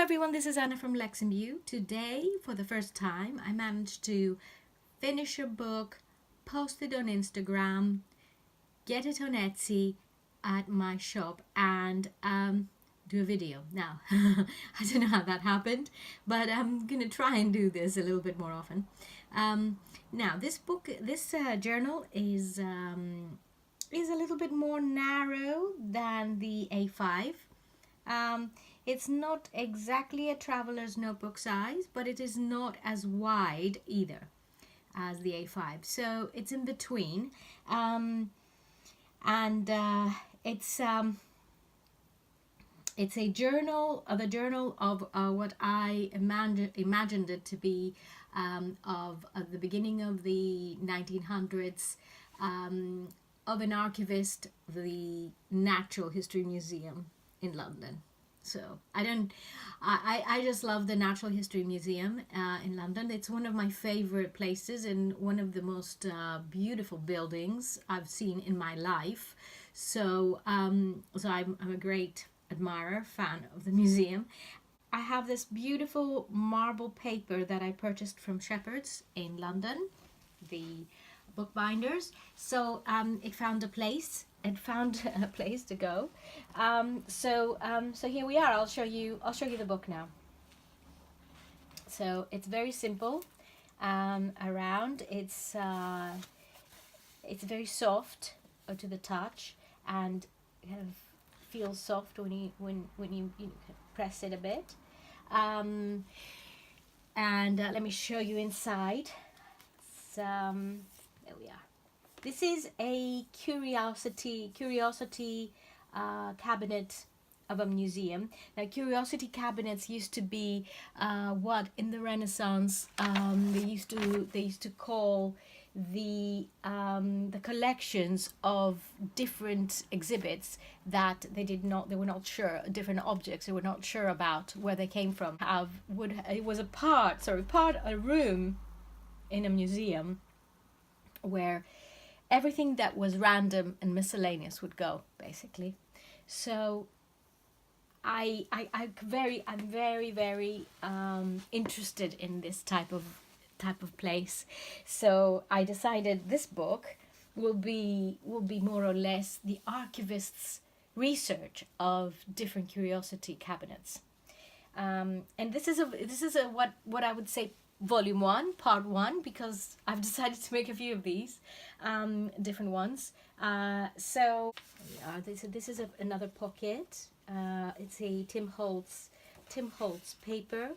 everyone, this is Anna from Lex and You. Today, for the first time, I managed to finish a book, post it on Instagram, get it on Etsy at my shop, and do a video. Now, I don't know how that happened, but I'm gonna try and do this a little bit more often. Now, this journal is a little bit more narrow than the A5. It's not exactly a traveler's notebook size, but it is not as wide either as the A5. So it's in between. It's a journal, the journal of what I imagined it to be of the beginning of the 1900s, of an archivist of the Natural History Museum in London. So I just love the Natural History Museum in London. It's one of my favorite places and one of the most beautiful buildings I've seen in my life. So I'm a great admirer, fan of the museum. I have this beautiful marble paper that I purchased from Shepherd's in London, the bookbinders. So it found a place to go. So here we are. I'll show you the book now. So it's very simple. Around it's very soft to the touch, and kind of feels soft when you press it a bit. And let me show you inside. There we are. This is a curiosity cabinet of a museum. Now, curiosity cabinets used to be what in the Renaissance they used to call the collections of different exhibits that they were not sure, different objects they were not sure about where they came from. It was a room in a museum where everything that was random and miscellaneous would go, basically. So I'm very interested in this type of place. So I decided this book will be more or less the archivist's research of different curiosity cabinets. And this is what I would say volume 1, part 1, because I've decided to make a few of these different ones. So this is another pocket. It's a Tim Holtz paper,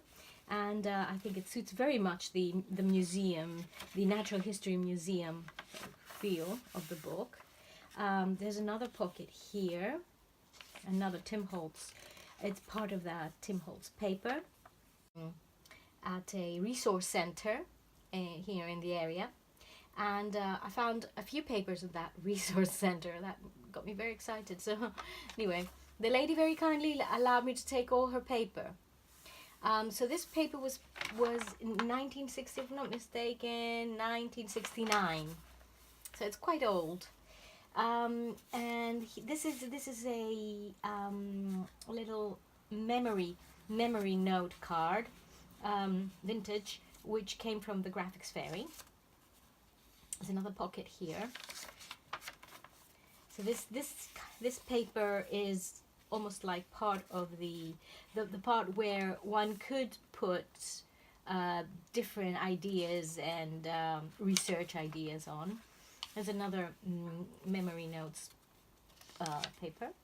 and I think it suits very much the museum, the Natural History Museum feel of the book. There's another pocket here, another Tim Holtz. It's part of that Tim Holtz paper at a resource center here in the area, and I found a few papers at that resource center that got me very excited. So anyway, the lady very kindly allowed me to take all her paper. So this paper was in 1960, if I'm not mistaken, 1969. So it's quite old. And this is a little memory note card, vintage, which came from the Graphics Fairy. There's another pocket here. So this paper is almost like part of the part where one could put different ideas and research ideas on. There's another memory notes paper.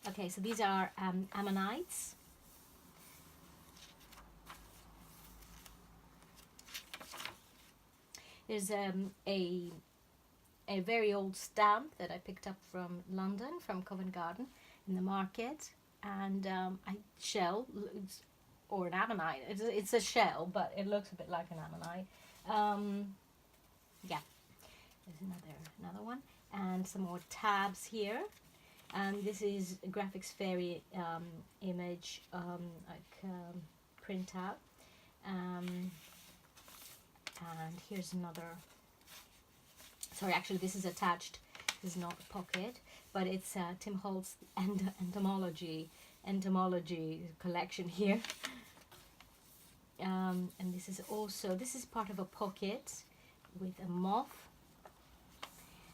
Okay, so these are ammonites. There's a very old stamp that I picked up from London, from Covent Garden in the market, and a shell, or an ammonite. It's a shell, but it looks a bit like an ammonite. Yeah, there's another one, and some more tabs here. And this is a Graphics Fairy image, print out. And here's another. Sorry, actually this is attached. This is not a pocket. but it's Tim Holt's entomology collection here. And this is part of a pocket with a moth,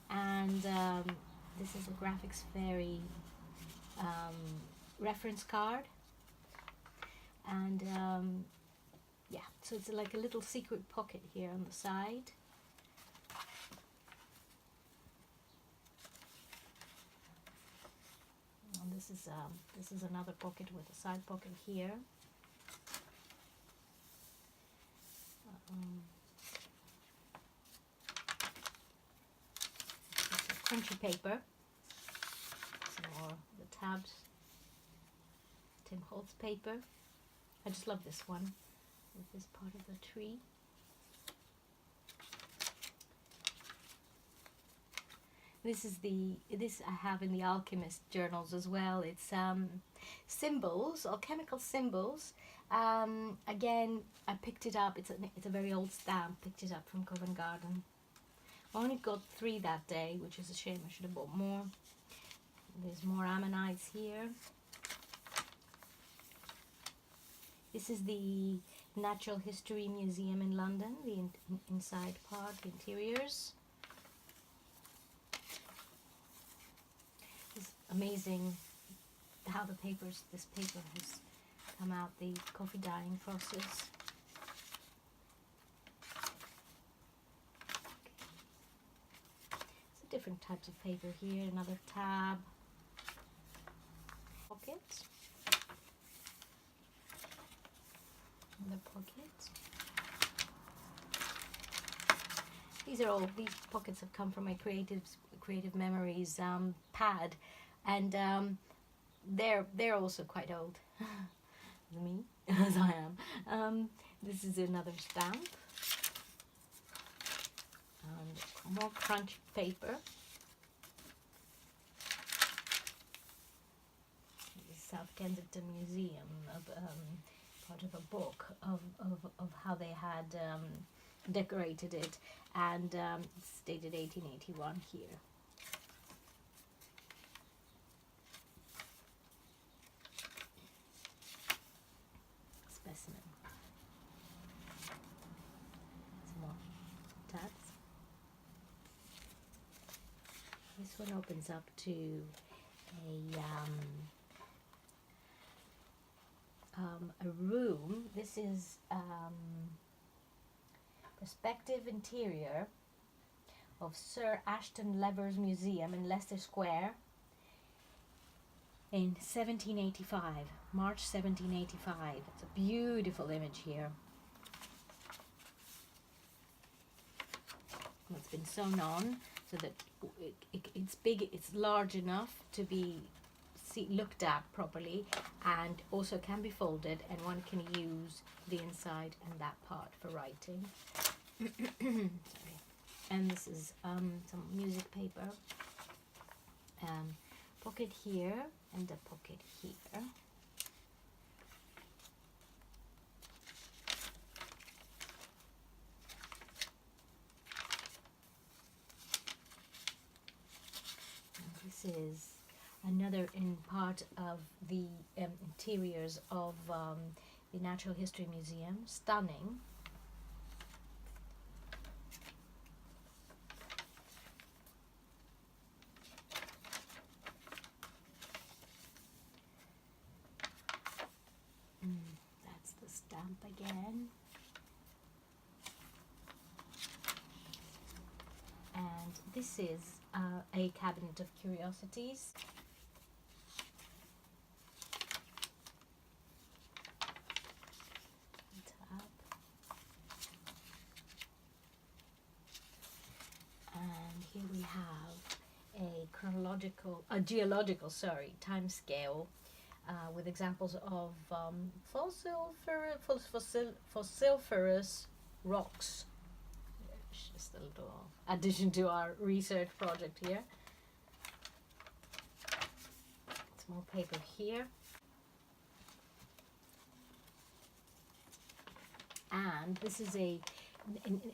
and this is a Graphics Fairy reference card, and yeah, so it's like a little secret pocket here on the side. And this is another pocket with a side pocket here. Crunchy paper, some more the tabs, Tim Holtz paper. I just love this one with this part of the tree. This I have in the Alchemist journals as well. It's symbols, alchemical symbols. Again, I picked it up. It's a very old stamp. Picked it up from Covent Garden. I only got 3 that day, which is a shame. I should have bought more. There's more ammonites here. This is the Natural History Museum in London, the inside part, the interiors. It's amazing how this paper has come out, the coffee dyeing process. Different types of paper here, another tab, pocket, another pocket. These pockets have come from my creative memories pad, and they're also quite old. Me, as I am. This is another stamp. And more crunchy paper. The South Kensington Museum, part of a book of how they had decorated it, and it's dated 1881 here. Specimen. Some more tabs. This one opens up to a room. This is perspective interior of Sir Ashton Lever's Museum in Leicester Square in 1785, March 1785. It's a beautiful image here. It's been sewn on so that it's big, it's large enough to be looked at properly, and also can be folded, and one can use the inside and that part for writing. Sorry. And this is some music paper. Pocket here and a pocket here. This is another in part of the interiors of the Natural History Museum. Stunning. That's the stamp again. And this is a cabinet of curiosities. And here we have a geological time scale with examples of fossiliferous rocks. Just a little addition to our research project here. Small paper here. And this is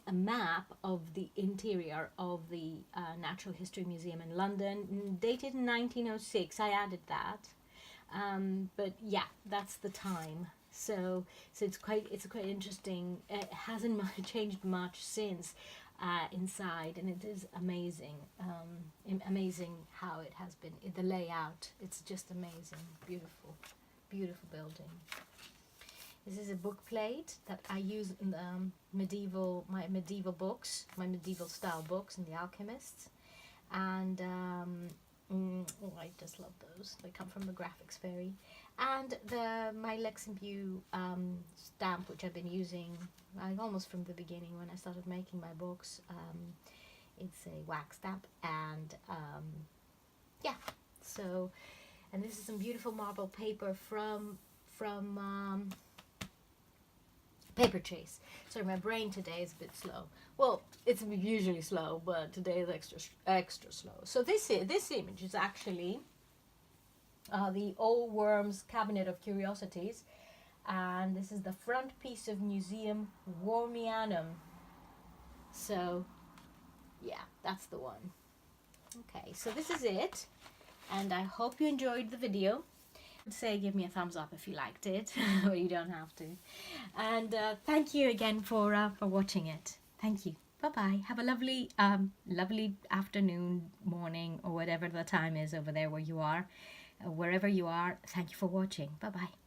a map of the interior of the Natural History Museum in London, dated in 1906. I added that, but yeah, that's the time. So it's quite interesting. It hasn't changed much since inside, and it is amazing. Amazing how it has been. The layout, it's just amazing. Beautiful, beautiful building. This is a book plate that I use in the my medieval books, my medieval style books in the Alchemists, and I just love those. They come from the Graphics Fairy, and my Lex Imbu stamp, which I've been using almost from the beginning when I started making my books. It's a wax stamp, and yeah. So, and this is some beautiful marble paper from Paper Chase. Sorry, my brain today is a bit slow. Well, it's usually slow, but today is extra slow. So this image is actually the Old Worms Cabinet of Curiosities, and this is the front piece of Museum Wormianum. So yeah, that's the one. Okay, so this is it, and I hope you enjoyed the video. Say give me a thumbs up if you liked it, or you don't have to. And thank you again for watching it. Thank you. Bye bye. Have a lovely lovely afternoon, morning, or whatever the time is over there where you are, wherever you are. Thank you for watching. Bye bye.